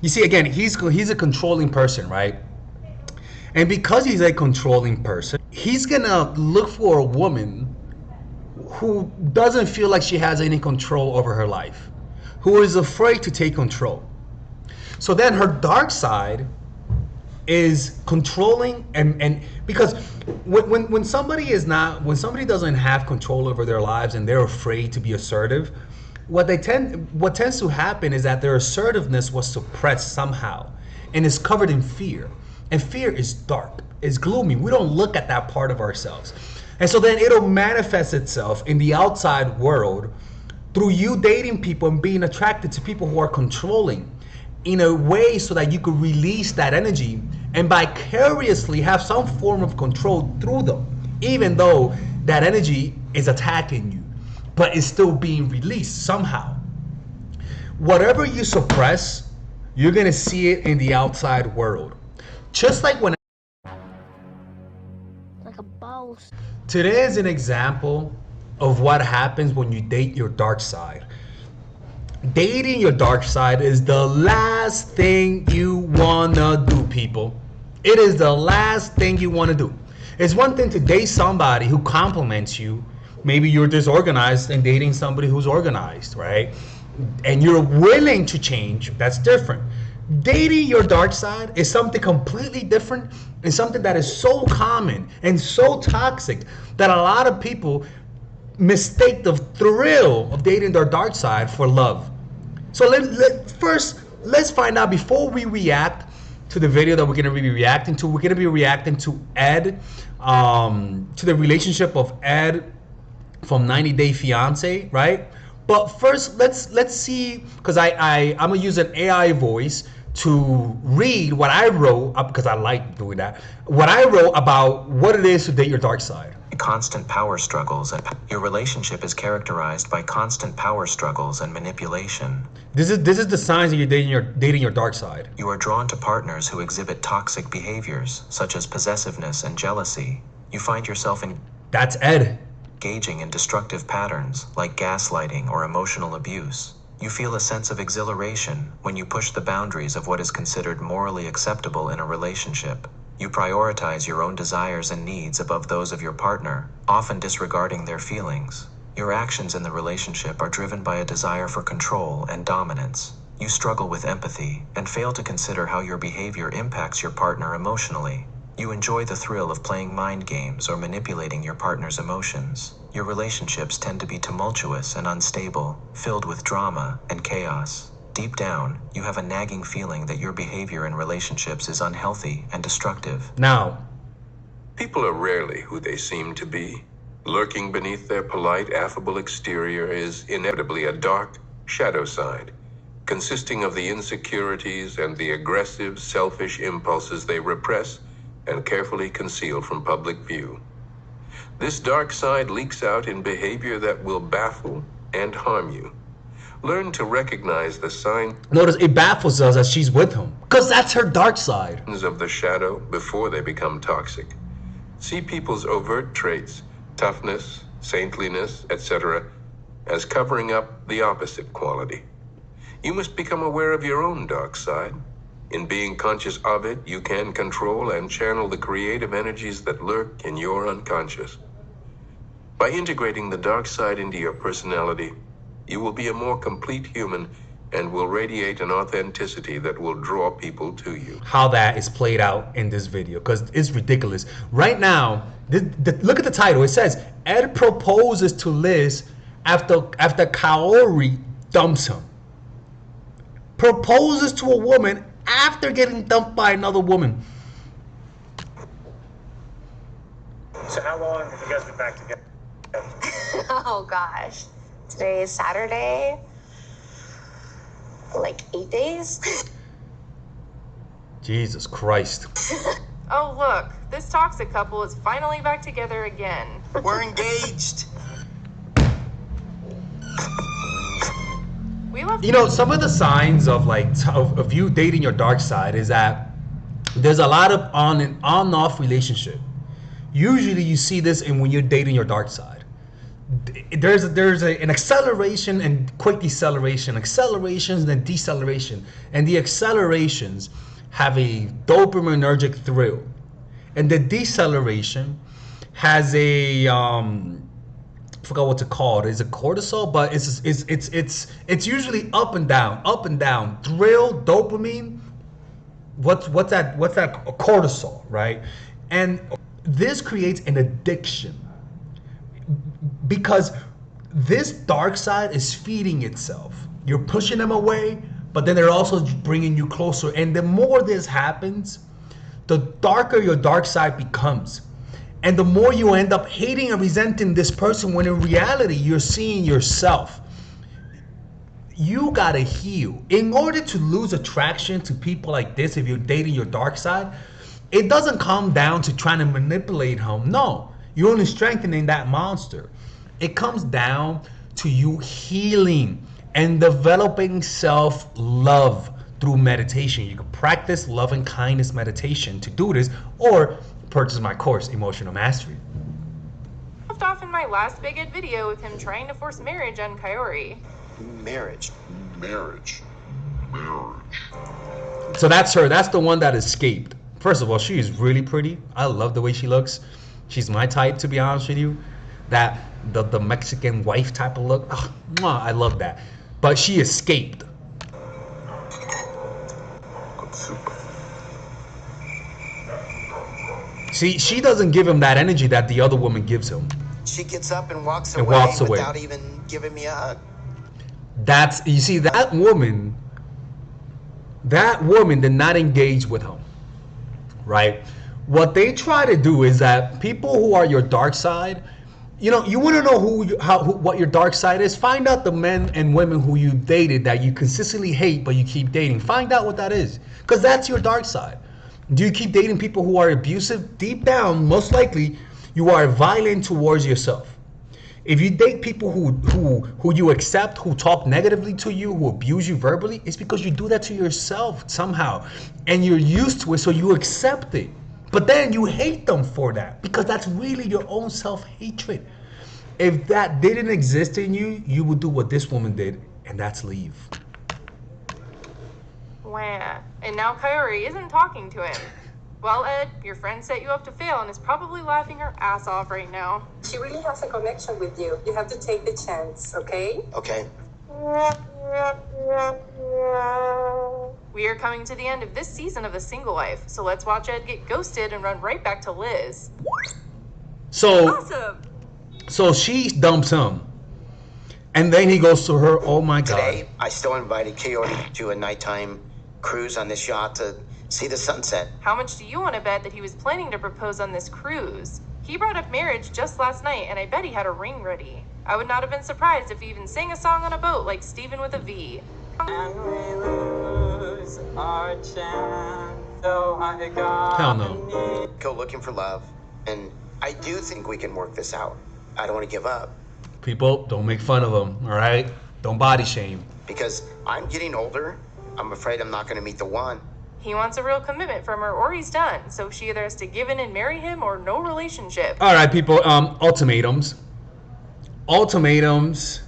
You see, again, he's a controlling person, right? And because he's a controlling person, he's gonna look for a woman who doesn't feel like she has any control over her life, who is afraid to take control. So then her dark side is controlling, and because when somebody is not, when somebody doesn't have control over their lives and they're afraid to be assertive, what tends to happen is that their assertiveness was suppressed somehow and is covered in fear. And fear is dark, it's gloomy. We don't look at that part of ourselves. And so then it'll manifest itself in the outside world through you dating people and being attracted to people who are controlling in a way so that you could release that energy and vicariously have some form of control through them, even though that energy is attacking you, but it's still being released somehow. Whatever you suppress, you're gonna see it in the outside world. Just like when like a boss. today is an example of what happens when you date your dark side. Dating your dark side is the last thing you wanna do, people. It is the last thing you wanna do. It's one thing to date somebody who compliments you. Maybe you're disorganized and dating somebody who's organized, right? And you're willing to change, that's different. Dating your dark side is something completely different, and something that is so common and so toxic that a lot of people mistake the thrill of dating their dark side for love. So first, let's find out, before we react to the video that we're going to be reacting to, we're going to be reacting to Ed, to the relationship of Ed from 90 Day Fiance, right? But first, let's see, because I'm going to use an AI voice to read what I wrote, because I like doing that, what I wrote about what it is to date your dark side. Constant power struggles, and your relationship is characterized by constant power struggles and manipulation. This is the signs that you're dating your dark side. You are drawn to partners who exhibit toxic behaviors, such as possessiveness and jealousy. You find yourself That's Ed. engaging in destructive patterns, like gaslighting or emotional abuse. You feel a sense of exhilaration when you push the boundaries of what is considered morally acceptable in a relationship. You prioritize your own desires and needs above those of your partner, often disregarding their feelings. Your actions in the relationship are driven by a desire for control and dominance. You struggle with empathy and fail to consider how your behavior impacts your partner emotionally. You enjoy the thrill of playing mind games or manipulating your partner's emotions. Your relationships tend to be tumultuous and unstable, filled with drama and chaos. Deep down, you have a nagging feeling that your behavior in relationships is unhealthy and destructive. Now, people are rarely who they seem to be. Lurking beneath their polite, affable exterior is inevitably a dark shadow side, consisting of the insecurities and the aggressive, selfish impulses they repress and carefully conceal from public view. This dark side leaks out in behavior that will baffle and harm you. Learn to recognize the signs notice it baffles us that she's with him, because that's her dark side. of the shadow before they become toxic. See people's overt traits, toughness, saintliness, etc., as covering up the opposite quality. You must become aware of your own dark side. In being conscious of it, you can control and channel the creative energies that lurk in your unconscious. By integrating the dark side into your personality, you will be a more complete human and will radiate an authenticity that will draw people to you. How that is played out in this video, because it's ridiculous. Right now, look at the title. It says, Ed proposes to Liz after Kaori dumps him. Proposes to a woman after getting dumped by another woman. So how long have you guys been back together? Oh gosh. Today is Saturday. Like 8 days. Jesus Christ. Oh look, this toxic couple is finally back together again. We're engaged. We left. You know, some of the signs of of you dating your dark side is that there's a lot of on and off relationship. Usually you see this in when you're dating your dark side. An acceleration and quick deceleration, accelerations and then deceleration, and the accelerations have a dopaminergic thrill, and the deceleration has a I forgot what to call it. It's a cortisol, but it's usually up and down, thrill, dopamine. What's that? What's that? Cortisol, right? And this creates an addiction because this dark side is feeding itself. You're pushing them away, but then they're also bringing you closer. And the more this happens, the darker your dark side becomes. And the more you end up hating and resenting this person, when in reality, you're seeing yourself. You gotta heal. In order to lose attraction to people like this, if you're dating your dark side, it doesn't come down to trying to manipulate him. No, you're only strengthening that monster. It comes down to you healing and developing self-love through meditation. You can practice love and kindness meditation to do this, or purchase my course, Emotional Mastery. Left off in my last Big Ed video with him trying to force marriage on Kaori. Marriage. So that's her. That's the one that escaped. First of all, she is really pretty. I love the way she looks. She's my type, to be honest with you. That the Mexican wife type of look. Ugh, mwah, I love that. But she escaped. See, she doesn't give him that energy that the other woman gives him. She gets up and walks And away, walks away. without even giving me a hug. That's, you see, that woman did not engage with him, right? What they try to do is that people who are your dark side, you know, you want to know what your dark side is. Find out the men and women who you dated that you consistently hate, but you keep dating. Find out what that is, because that's your dark side. Do you keep dating people who are abusive? Deep down, most likely, you are violent towards yourself. If you date people who you accept, who talk negatively to you, who abuse you verbally, it's because you do that to yourself somehow. And you're used to it, so you accept it. But then you hate them for that, because that's really your own self-hatred. If that didn't exist in you, you would do what this woman did, and that's leave. Wah. And now Kaori isn't talking to him. Well, Ed, your friend set you up to fail and is probably laughing her ass off right now. She really has a connection with you. You have to take the chance, okay? Okay. We are coming to the end of this season of The Single Life, so let's watch Ed get ghosted and run right back to Liz. So, Awesome! so she dumps him. And then he goes to her, oh my God. Today, I still invited Kaori to a nighttime cruise on this yacht to see the sunset. How much do you want to bet that he was planning to propose on this cruise? He brought up marriage just last night, and I bet he had a ring ready. I would not have been surprised if he even sang a song on a boat like Stephen with a V. And we lose our chance, so I got Hell no. Go looking for love, and I do think we can work this out. I don't want to give up, People, don't make fun of him, all right? Don't body shame. because I'm getting older. I'm afraid I'm not going to meet the one. He wants a real commitment from her or he's done, so she either has to give in and marry him or no relationship. All right, people, ultimatums. Ultimatums.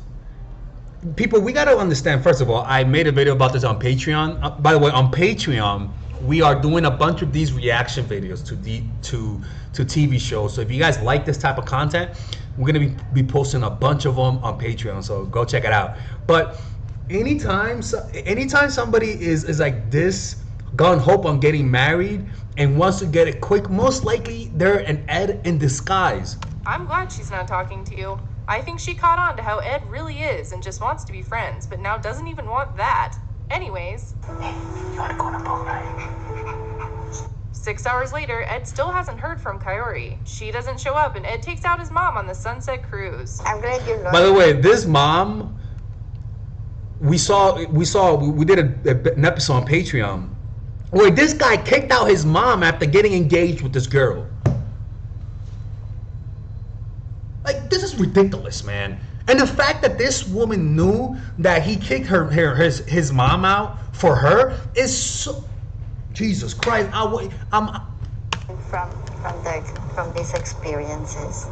People, we got to understand, first of all, I made a video about this on Patreon. By the way, on Patreon, we are doing a bunch of these reaction videos to TV shows. So if you guys like this type of content, we're going to be posting a bunch of them on Patreon. So go check it out. But anytime somebody is like this, gun hope on getting married and wants to get it quick, most likely they're an Ed in disguise. I'm glad she's not talking to you. I think she caught on to how Ed really is and just wants to be friends, but now doesn't even want that. Anyways. Hey, you want to go on a boat ride? 6 hours later, Ed still hasn't heard from Kaori. She doesn't show up, and Ed takes out his mom on the sunset cruise. I'm glad you're not. By the way, this mom, we did an episode on Patreon where this guy kicked out his mom after getting engaged with this girl. Like, this is ridiculous, man. And the fact that this woman knew that he kicked his mom out for her is so... Jesus Christ, From these experiences.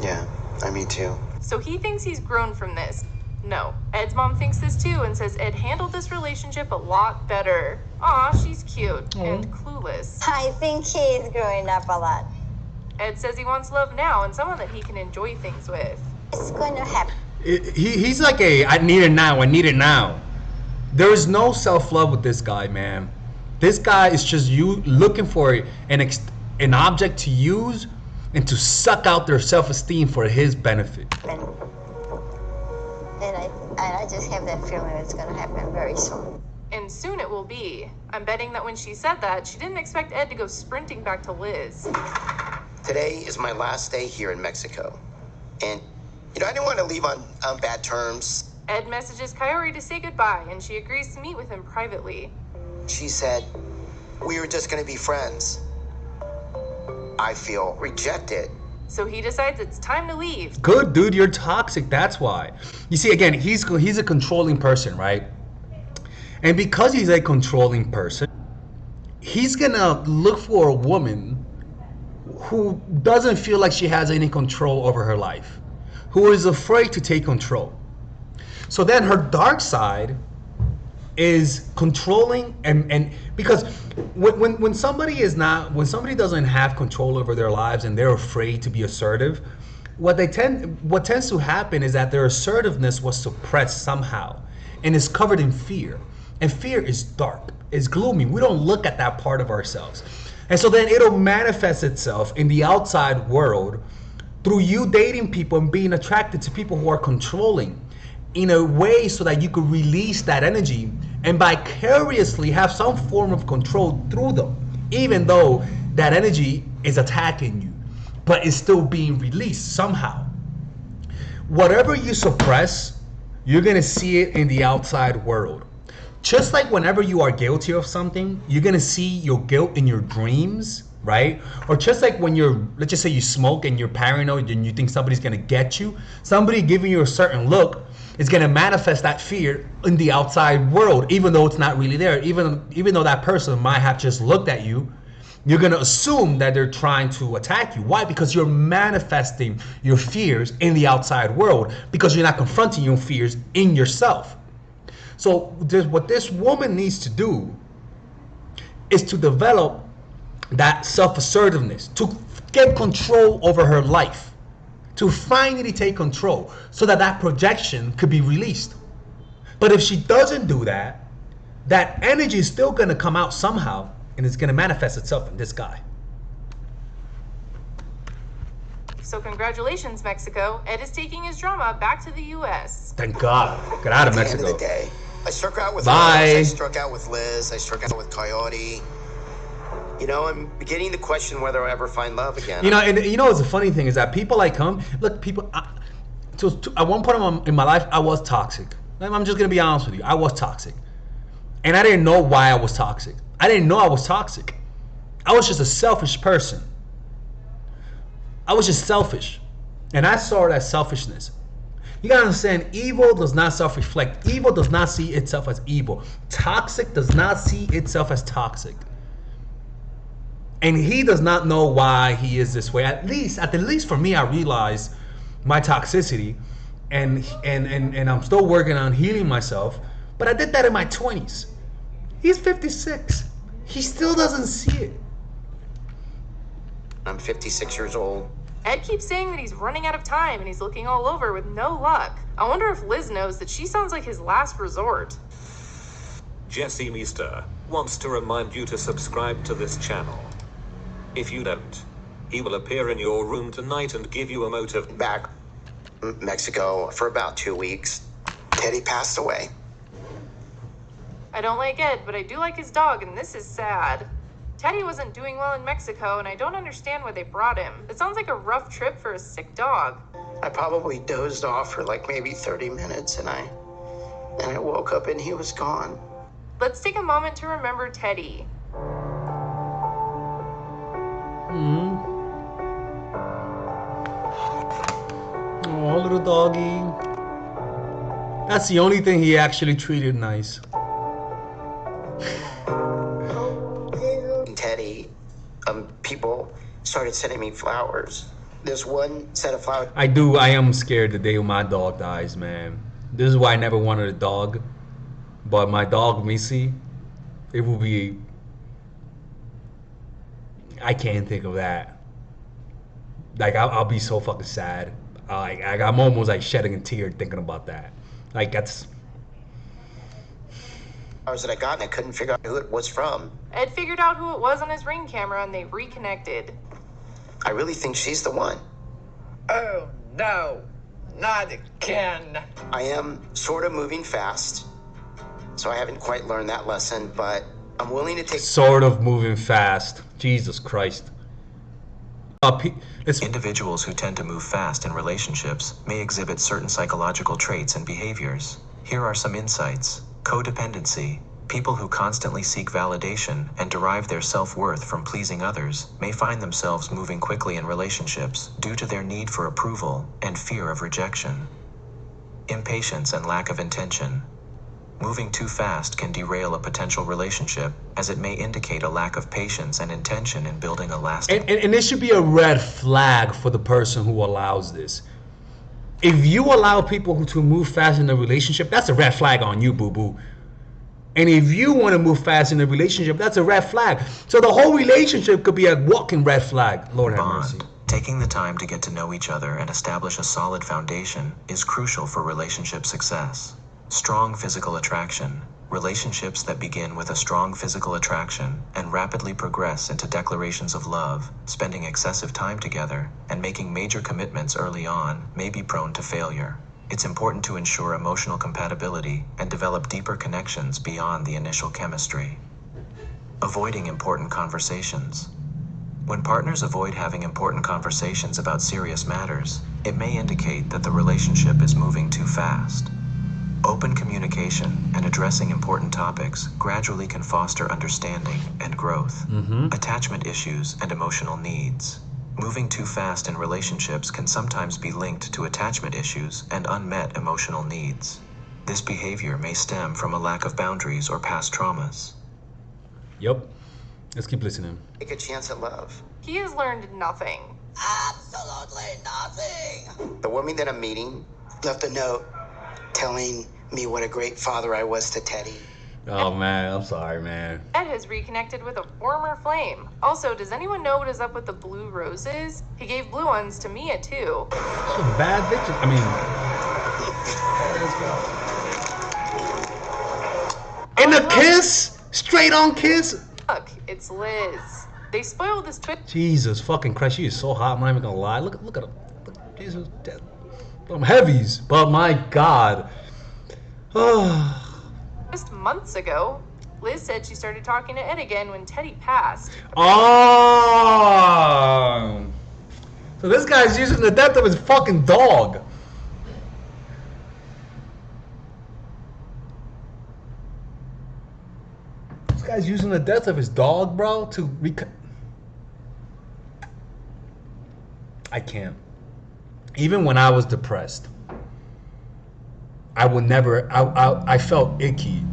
Yeah, me too. So he thinks he's grown from this. No, Ed's mom thinks this too and says Ed handled this relationship a lot better. Aw, she's cute and clueless. I think he's growing up a lot. Ed says he wants love now and someone that he can enjoy things with. It's going to happen. He's like I need it now, I need it now. There is no self-love with this guy, man. This guy is just you looking for an object to use and to suck out their self-esteem for his benefit. And I just have that feeling it's going to happen very soon. And soon it will be. I'm betting that when she said that, she didn't expect Ed to go sprinting back to Liz. Today is my last day here in Mexico. And, I didn't want to leave on bad terms. Ed messages Coyote to say goodbye, and she agrees to meet with him privately. She said, we were just going to be friends. I feel rejected. So he decides it's time to leave. Good, dude, you're toxic, that's why. You see, again, he's a controlling person, right? And because he's a controlling person, he's gonna look for a woman who doesn't feel like she has any control over her life, who is afraid to take control. So then her dark side is controlling, and because when somebody doesn't have control over their lives and they're afraid to be assertive, what tends to happen is that their assertiveness was suppressed somehow and is covered in fear. And fear is dark, it's gloomy. We don't look at that part of ourselves. And so then it'll manifest itself in the outside world through you dating people and being attracted to people who are controlling in a way so that you could release that energy and vicariously have some form of control through them, even though that energy is attacking you, but it's still being released somehow. Whatever you suppress, you're gonna see it in the outside world. Just like whenever you are guilty of something, you're gonna see your guilt in your dreams, right? Or just like when let's just say you smoke and you're paranoid and you think somebody's gonna get you, somebody giving you a certain look is gonna manifest that fear in the outside world, even though it's not really there. Even though that person might have just looked at you, you're gonna assume that they're trying to attack you. Why? Because you're manifesting your fears in the outside world, because you're not confronting your fears in yourself. So what this woman needs to do is to develop that self-assertiveness, to get control over her life, to finally take control so that that projection could be released. But if she doesn't do that, that energy is still going to come out somehow, and it's going to manifest itself in this guy. So congratulations, Mexico. Ed is taking his drama back to the U.S. Thank God. Get out of At the end Mexico. of the day, I struck out with Bye. Rose, I struck out with Liz, I struck out with Coyote. I'm beginning to question whether I'll ever find love again. And it's the funny thing is that people like him, look, at one point in my life, I was toxic. I'm just going to be honest with you. I was toxic. And I didn't know why I was toxic. I didn't know I was toxic. I was just a selfish person. I was just selfish. And I saw that selfishness. You gotta understand, evil does not self-reflect. Evil does not see itself as evil. Toxic does not see itself as toxic. And he does not know why he is this way. At the least for me, I realized my toxicity, and I'm still working on healing myself. But I did that in my 20s. He's 56. He still doesn't see it. I'm 56 years old. Ed keeps saying that he's running out of time and he's looking all over with no luck. I wonder if Liz knows that she sounds like his last resort. Jesse Meester wants to remind you to subscribe to this channel. If you don't, he will appear in your room tonight and give you a motive. Back Mexico for about 2 weeks. Teddy passed away. I don't like Ed, but I do like his dog, and this is sad. Teddy wasn't doing well in Mexico, and I don't understand why they brought him. It sounds like a rough trip for a sick dog. I probably dozed off for like maybe 30 minutes, and I woke up and he was gone. Let's take a moment to remember Teddy. Oh, little doggy. That's the only thing he actually treated nice. And Teddy, people started sending me flowers. There's one set of flowers. I do. I am scared the day my dog dies, man. This is why I never wanted a dog. But my dog, Missy, it will be. I can't think of that. Like, I'll be so fucking sad. I'm almost like shedding a tear thinking about that. Like, that's. Flowers that I got, and I couldn't figure out who it was from. Ed figured out who it was on his Ring camera and they reconnected. I really think she's the one. Oh, no. Not again. I am sort of moving fast, so I haven't quite learned that lesson, but I'm willing to take... Sort of moving fast. Jesus Christ. Individuals who tend to move fast in relationships may exhibit certain psychological traits and behaviors. Here are some insights. Codependency. People who constantly seek validation and derive their self-worth from pleasing others may find themselves moving quickly in relationships due to their need for approval and fear of rejection. Impatience and lack of intention. Moving too fast can derail a potential relationship, as it may indicate a lack of patience and intention in building a lasting... And it should be a red flag for the person who allows this. If you allow people to move fast in a relationship, that's a red flag on you, boo-boo. And if you want to move fast in a relationship, that's a red flag. So the whole relationship could be a walking red flag. Lord have mercy. Taking the time to get to know each other and establish a solid foundation is crucial for relationship success. Strong physical attraction. Relationships that begin with a strong physical attraction and rapidly progress into declarations of love, spending excessive time together, and making major commitments early on may be prone to failure. It's important to ensure emotional compatibility and develop deeper connections beyond the initial chemistry. Avoiding important conversations. When partners avoid having important conversations about serious matters, it may indicate that the relationship is moving too fast. Open communication and addressing important topics gradually can foster understanding and growth. Attachment issues and emotional needs. Moving too fast in relationships can sometimes be linked to attachment issues and unmet emotional needs. This behavior may stem from a lack of boundaries or past traumas. Yep. Let's keep listening. Take a chance at love. He has learned nothing. Absolutely nothing. The woman that I'm meeting left a note telling me what a great father I was to Teddy. Oh man, I'm sorry, man. Ed has reconnected with a former flame. Also, does anyone know what is up with the blue roses? He gave blue ones to Mia too. Some bad bitches. I mean, in a kiss, straight on kiss. Look, it's Liz. They spoiled this twist. Jesus fucking Christ, she is so hot. I'm not even gonna lie. Look at her. Look, Jesus, them heavies. But my God. Just months ago, Liz said she started talking to Ed again when Teddy passed. Oh, so this guy's using the death of his fucking dog. This guy's using the death of his dog, bro, to I can't. Even when I was depressed, I would never. I felt icky.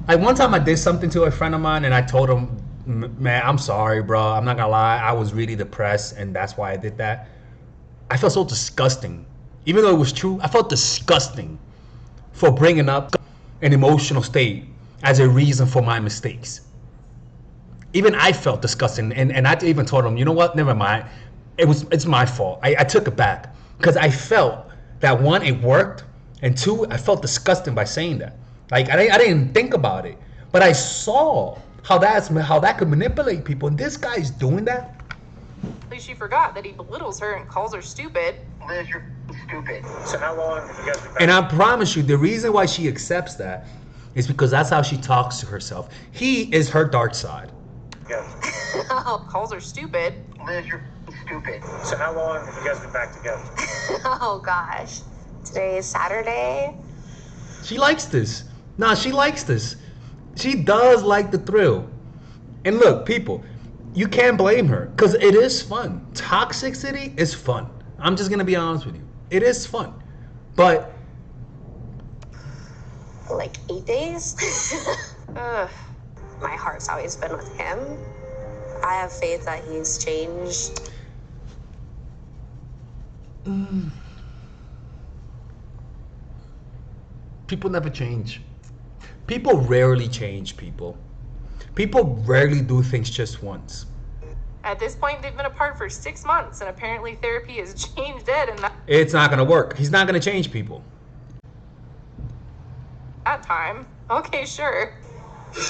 Like one time I did something to a friend of mine and I told him, man, I'm sorry, bro. I'm not gonna lie. I was really depressed and that's why I did that. I felt so disgusting. Even though it was true, I felt disgusting for bringing up an emotional state as a reason for my mistakes. Even I felt disgusting and I even told him, you know what? Never mind. It's my fault. I took it back because I felt that one, it worked, and two, I felt disgusting by saying that. Like I didn't think about it, but I saw how that could manipulate people, and this guy's doing that. At least she forgot that he belittles her and calls her stupid. Liz, you're stupid. So how long have you guys been back? And I promise you, the reason why she accepts that is because that's how she talks to herself. He is her dark side. together? Calls her stupid. Liz, you're stupid. So how long have you guys been back together? Oh gosh. Today is Saturday. She likes this. Nah, she likes this. She does like the thrill. And look, people, you can't blame her because it is fun. Toxicity is fun. I'm just going to be honest with you. It is fun. But Like 8 days. Ugh. My heart's always been with him. I have faith that he's changed. People never change. People rarely change, people. People rarely do things just once. At this point, they've been apart for 6 months, and apparently therapy has changed Ed in It's not gonna work. He's not gonna change people. that time. Okay, sure.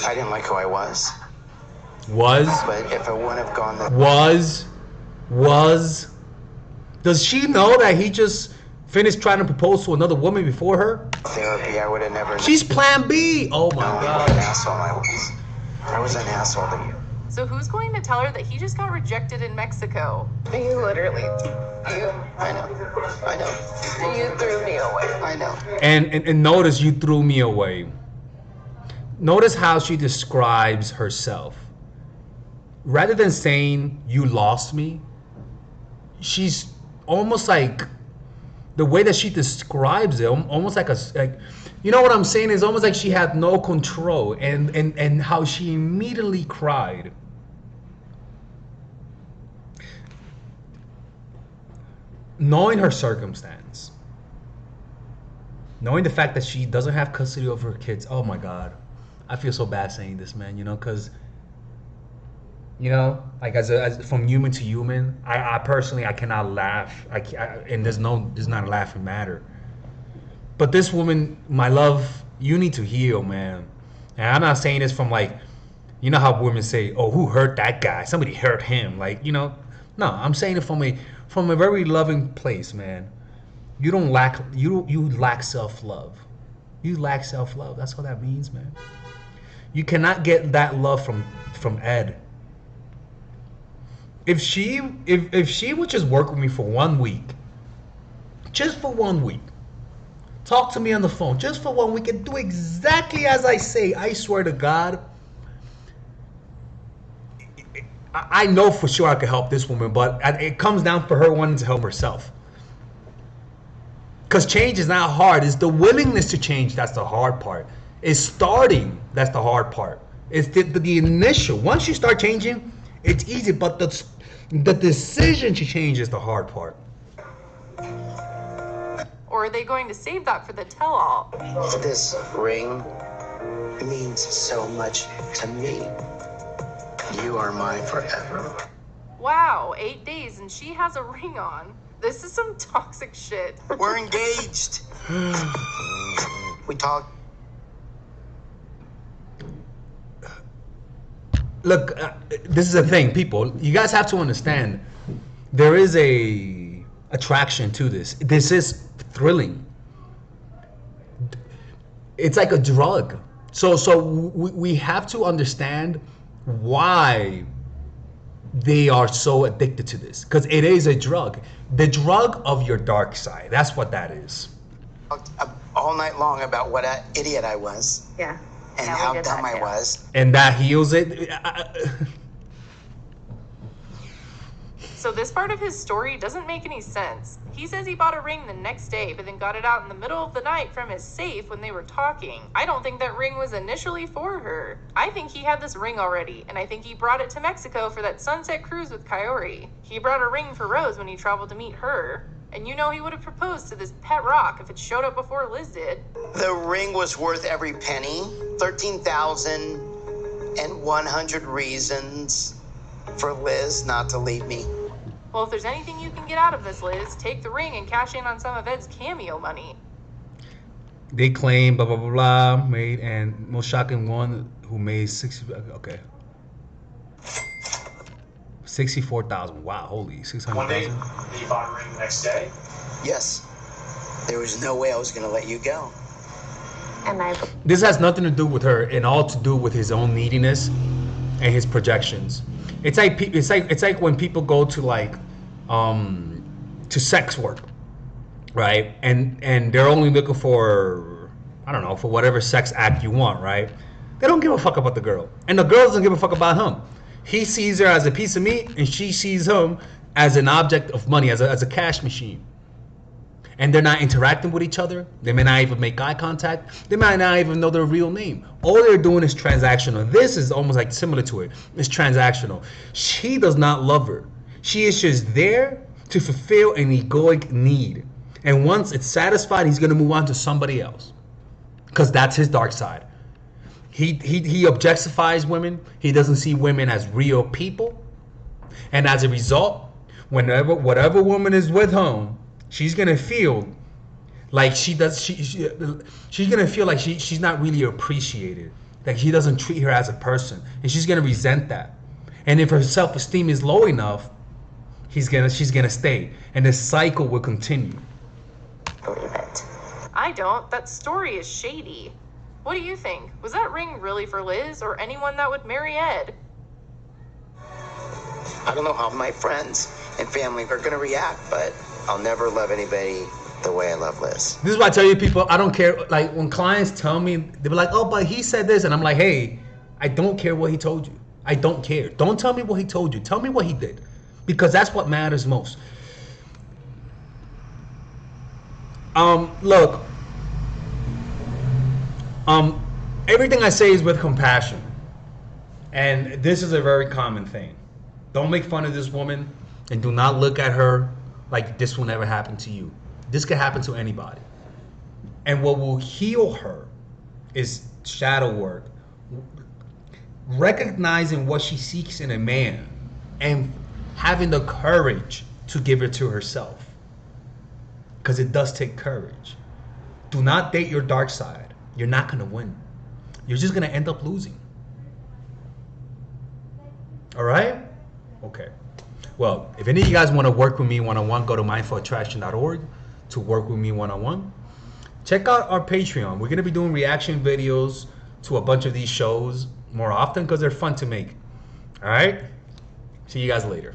I didn't like who I was. Was. But if it wouldn't have gone the Was. Does she know that he just finished trying to propose to another woman before her? therapy, I would have never She's plan B. Oh my known what god. an asshole I was. I was an asshole to you. So who's going to tell her that he just got rejected in Mexico? You literally, I know. you threw me away. I know. And notice you threw me away. Notice how she describes herself. Rather than saying you lost me, she's almost like the way that she describes it, almost like you know what I'm saying, is almost like she had no control, and how she immediately cried. Knowing her circumstance, knowing the fact that she doesn't have custody over her kids, oh my god, I feel so bad saying this, man, because like as from human to human, I personally, I cannot laugh, and there's not a laughing matter. But this woman, my love, you need to heal, man. And I'm not saying this from like, how women say, oh, who hurt that guy? Somebody hurt him. Like, no, I'm saying it from a very loving place, man. You lack self-love. You lack self-love. That's what that means, man. You cannot get that love from Ed. If she would just work with me for 1 week, just for 1 week, talk to me on the phone just for 1 week and do exactly as I say, I swear to God, I know for sure I could help this woman, but it comes down for her wanting to help herself. Because change is not hard. It's the willingness to change that's the hard part. It's starting that's the hard part. It's the initial. Once you start changing, it's easy, but the decision to change is the hard part. Or are they going to save that for the tell-all? This ring means so much to me. You are mine forever. Wow, 8 days and she has a ring on. This is some toxic shit. We're engaged. We talk. Look, this is the thing, people. You guys have to understand. There is a attraction to this. This is thrilling. It's like a drug. So we have to understand why they are so addicted to this, because it is a drug. The drug of your dark side. That's what that is. All night long about what an idiot I was. Yeah. And Yeah, we how did dumb that, I yeah. was. And that heals it. So this part of his story doesn't make any sense. He says he bought a ring the next day, but then got it out in the middle of the night from his safe when they were talking. I don't think that ring was initially for her. I think he had this ring already, and I think he brought it to Mexico for that sunset cruise with Coyote. He brought a ring for Rose when he traveled to meet her. And he would have proposed to this pet rock if it showed up before Liz did. The ring was worth every penny. 13,100 reasons for Liz not to leave me. Well, if there's anything you can get out of this, Liz, take the ring and cash in on some of Ed's cameo money. They claim blah blah blah blah made, and most shocking one who made 64,000. Wow, holy 600,000. You bought a ring the next day? Yes. There was no way I was going to let you go. And This has nothing to do with her, and all to do with his own neediness and his projections. It's like when people go to to sex work, right? And they're only looking for, I don't know, for whatever sex act you want, right? They don't give a fuck about the girl, and the girl doesn't give a fuck about him. He sees her as a piece of meat, and she sees him as an object of money, as a cash machine. And they're not interacting with each other. They may not even make eye contact. They might not even know their real name. All they're doing is transactional. This is almost like similar to it. It's transactional. She does not love her. She is just there to fulfill an egoic need. And once it's satisfied, he's going to move on to somebody else. Because that's his dark side. He objectifies women. He doesn't see women as real people. And as a result, whatever woman is with him, she's going to feel like she's going to feel like she's not really appreciated. Like he doesn't treat her as a person. And she's going to resent that. And if her self-esteem is low enough, she's gonna stay. And this cycle will continue. Believe it. I don't. That story is shady. What do you think? Was that ring really for Liz or anyone that would marry Ed? I don't know how my friends and family are going to react, but I'll never love anybody the way I love Liz. This is why I tell you people, I don't care. Like when clients tell me, they be like, oh, but he said this. And I'm like, hey, I don't care what he told you. I don't care. Don't tell me what he told you. Tell me what he did. Because that's what matters most. Look, everything I say is with compassion. And this is a very common thing. Don't make fun of this woman and do not look at her like this will never happen to you. This could happen to anybody. And what will heal her is shadow work. Recognizing what she seeks in a man and having the courage to give it to herself. Because it does take courage. Do not date your dark side. You're not going to win. You're just going to end up losing. All right? Okay. Well, if any of you guys want to work with me one-on-one, go to mindfulattraction.org to work with me one-on-one. Check out our Patreon. We're going to be doing reaction videos to a bunch of these shows more often because they're fun to make. All right? See you guys later.